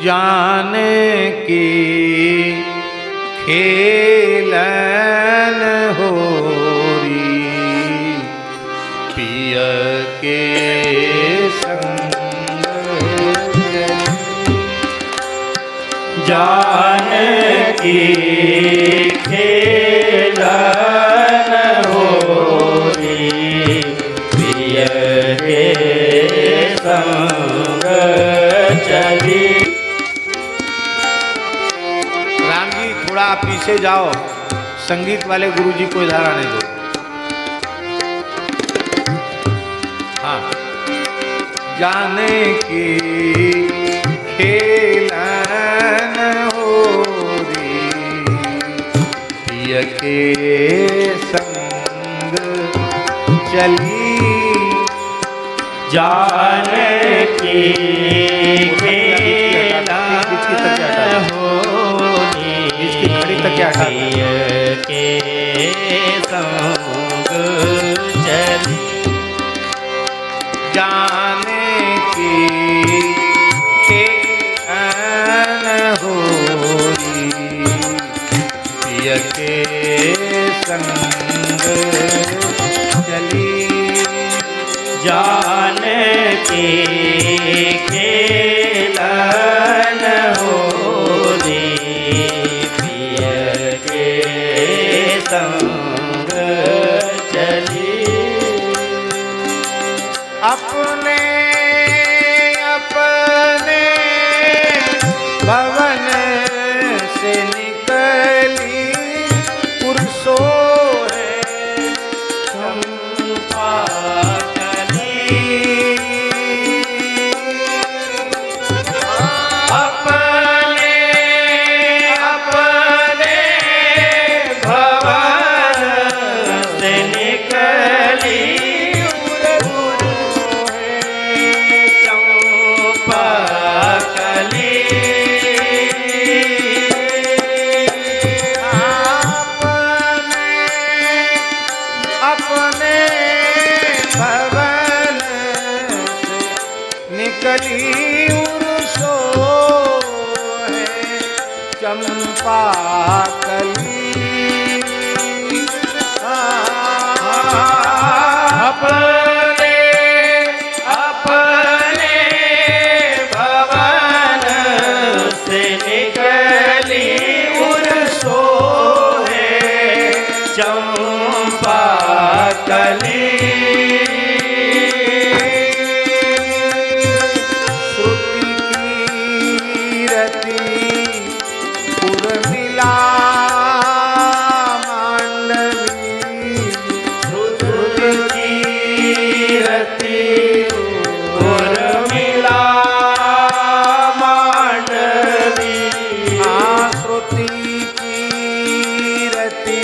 जाने की खेलन होरी पिय के संग जाने की खेलन होरी पिय के संग चली। थोड़ा आप पीछे जाओ, संगीत वाले गुरुजी को इधर आने दो। हाँ, जाने की खेलन होरी पिय के संग चली। जाने की खेलन पिय के संग चली। जाने की खेलन होरी पिय के संग चली। जाने की खेलन होरी पिय के संग चली। अपने अपने भवन से निकली पुरुषों है चंपा कली। अपने अपने भवन से निकली चंपा कली। अपने भवन से निकली उर्सो है चंपा कली। अपने अपने भवन से निकली उर्सो है चंपा कली। श्रुति की रति उर्मिला मांडवी। श्रुति की रति उर्मिला मांडवी। श्रुति की रति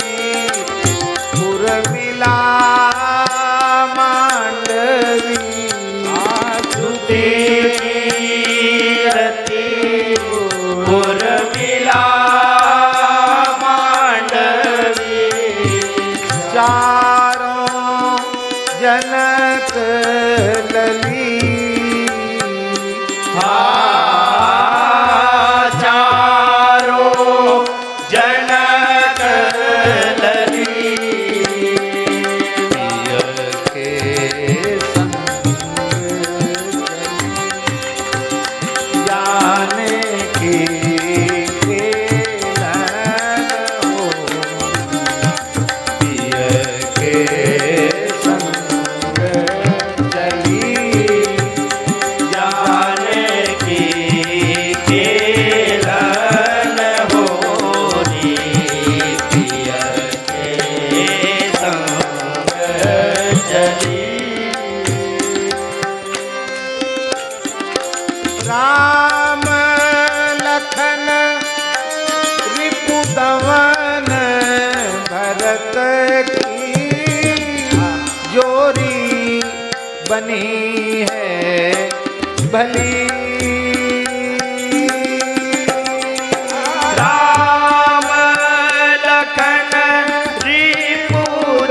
उर्मिला मांडवी। श्रुति की रति उर्मिला मांडवी। चारों जनक लली। चारों जनक लली। पिय के संग जाने की खेलन होरी पिय के संग चली। जाने की खेलन होरी पिय के संग चली। राम लखन रिपुदमन भरत की जोरी बनी है भली। राम लखन रिपुदमन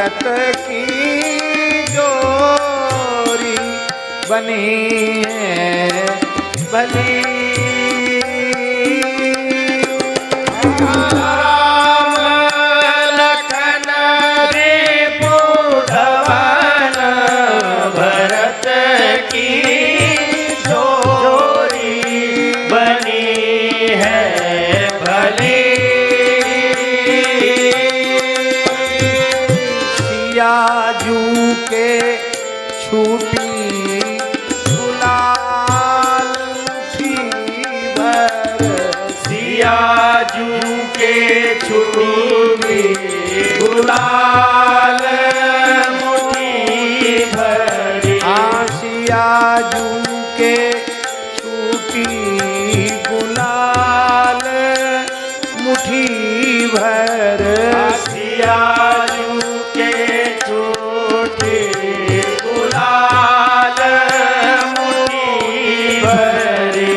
भरत की जोरी बनी है भली। राम लखन रिपु धवन भरत की जोड़ी बनी है भली। सिया जू के छूटी गुलाल मुट्ठी भर। सियाजू के छूटी गुलाल मुट्ठी भरी। आसिया जू के छूटी गुलाल मुट्ठी भर। सियाजू के छूटी गुलाल मुट्ठी भरी।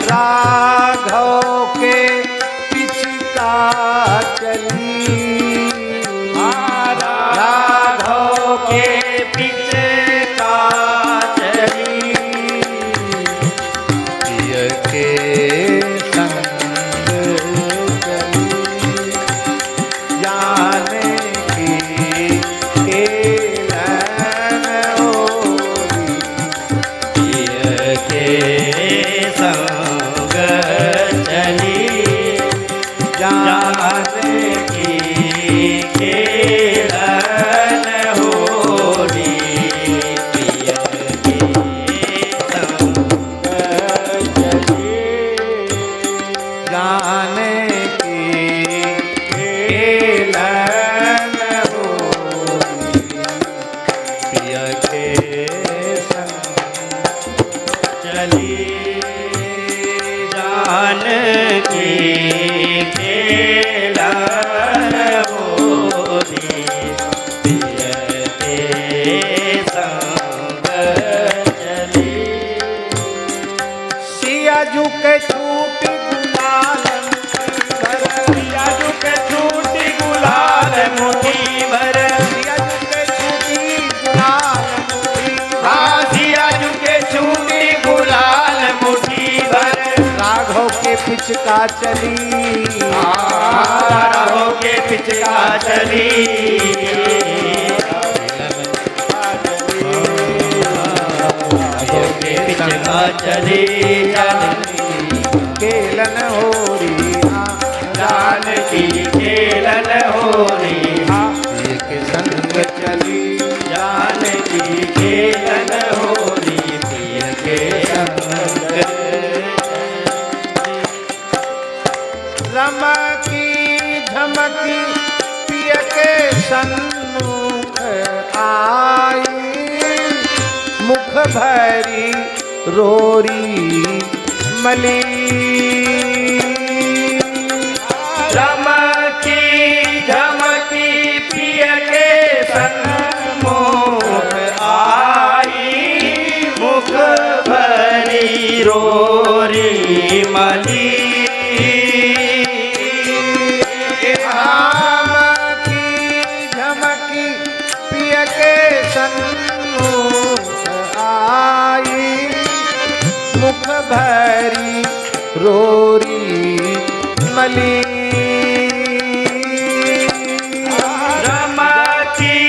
राघव के पिछका चली। राघव के पीछे का चली। प्रिय के संग चली। जाने की केलन होरी। प्रिय के संग चली। जाने की खेलन होरी। प्रिय के संग चली। जाने की केलन होरी। प्रिय के संग चली। जानकी खेलन होरी। प्रिय के संग चली। सिया जू के छूटी गुलाल भर। सियाजू के छूटी गुलाल मुट्ठी भर। सिया जू के छूटी गुलाल मुट्ठी भर। सियाजू के छूटी गुलाल मुट्ठी भर। राघव के पिछका चली। राघव के पिछका चली। राघव के पिछका चली। केलन होरी। जानकी खेलन होरी। प्रिय के संग चली। जानकी खेलन होरी। प्रिय के संग रमकी झमकी प्रिय के सन्मुख आई। मुख भरी रोरी मली। रमकी झमकी प्रिय के सन्मुख आई। मुख भरी रोरी मली। झमकी झमकी प्रिय के सन्मुख आई। मुख भरी रोरी मली। रमकी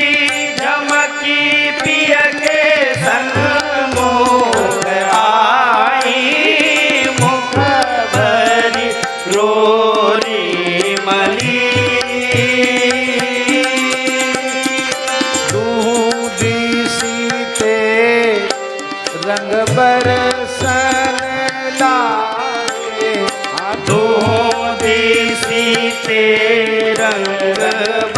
झमकी प्रिय के सन्मुख आई। मुख भरी रोरी मली। दूधी सीते रंग बरसन लागे। दूधी सीते रंग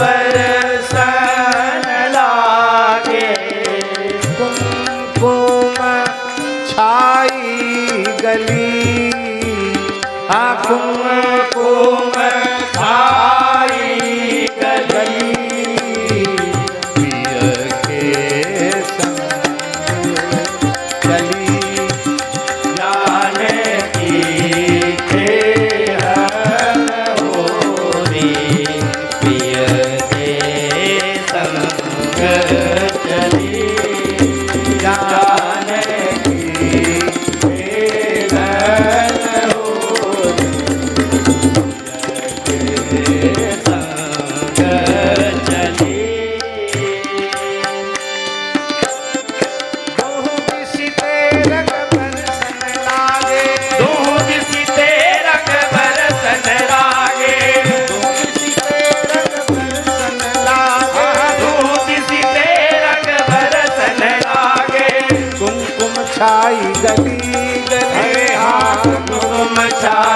बरसन लागे। कुमकुम छाई गली। कुमकुम छाई गली। प्रिय के संग चली। जानकी खेलन होरी। प्रिय के संग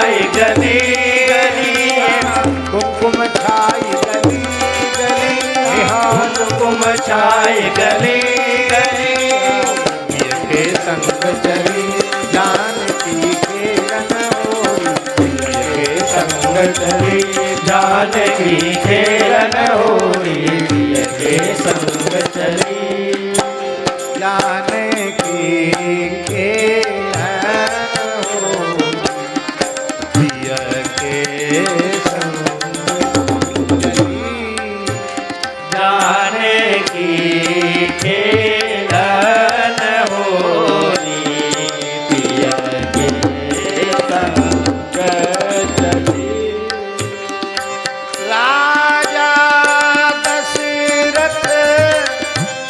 छाई गली गली कुमकुम छाई गली गली कुमकुम छाई गली गली के संग चली जानकी खेलन होई के संग चली जानकी खेलन होई के संग चली जानकी खेलन होई के संग चली जानकी खेलन होई पिया के संग चली राजा दशरथ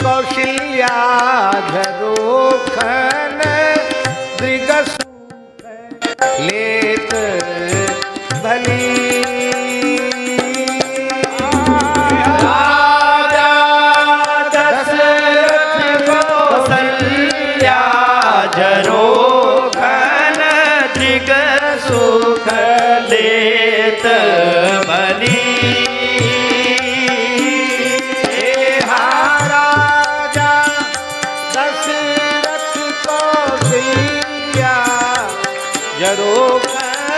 कौशल्या धरोखन दृगसुख लेत भली राजा दशरथ कौशल्या झरोखन दृग सुख लेत बली राजा दशरथ कौशल्या झरोखन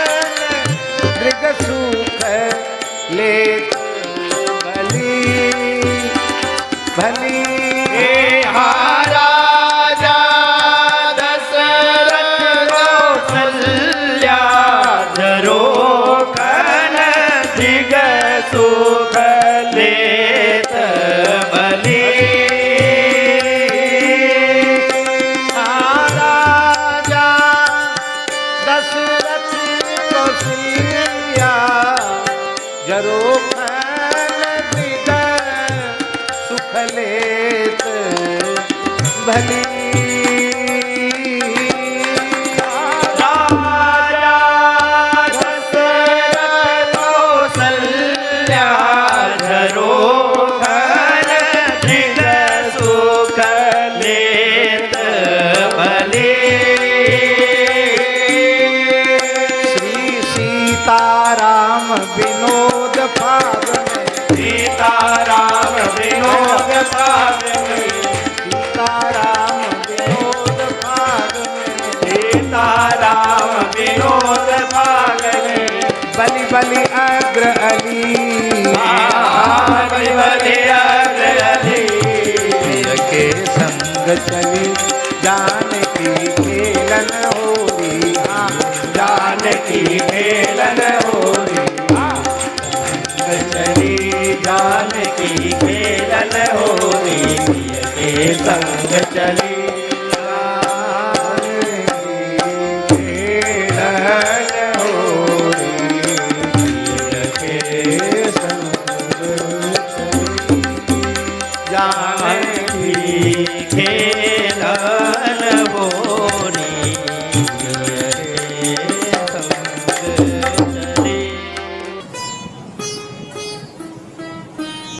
दृगसुख लेत भली भली राजा दशरथ कौशल्या झरोखन दृग सुख लेत बली राजा दशरथ कौशल्या झरोखन दृग सुख लेत भली राजा दशरथ कौशल्या झरोखन दृग सुख लेत बली श्री सीताराम विनोद फाग में सीताराम विनोद भाग में सीताराम विनोद फाग में सीताराम विनोद भाग में बलि बलि अग्र अली बलि बलि अग्र अली के संग चली जानकी खेलन होरी जानकी खेलन होरी चली जानकी खेलन होरी के संग चली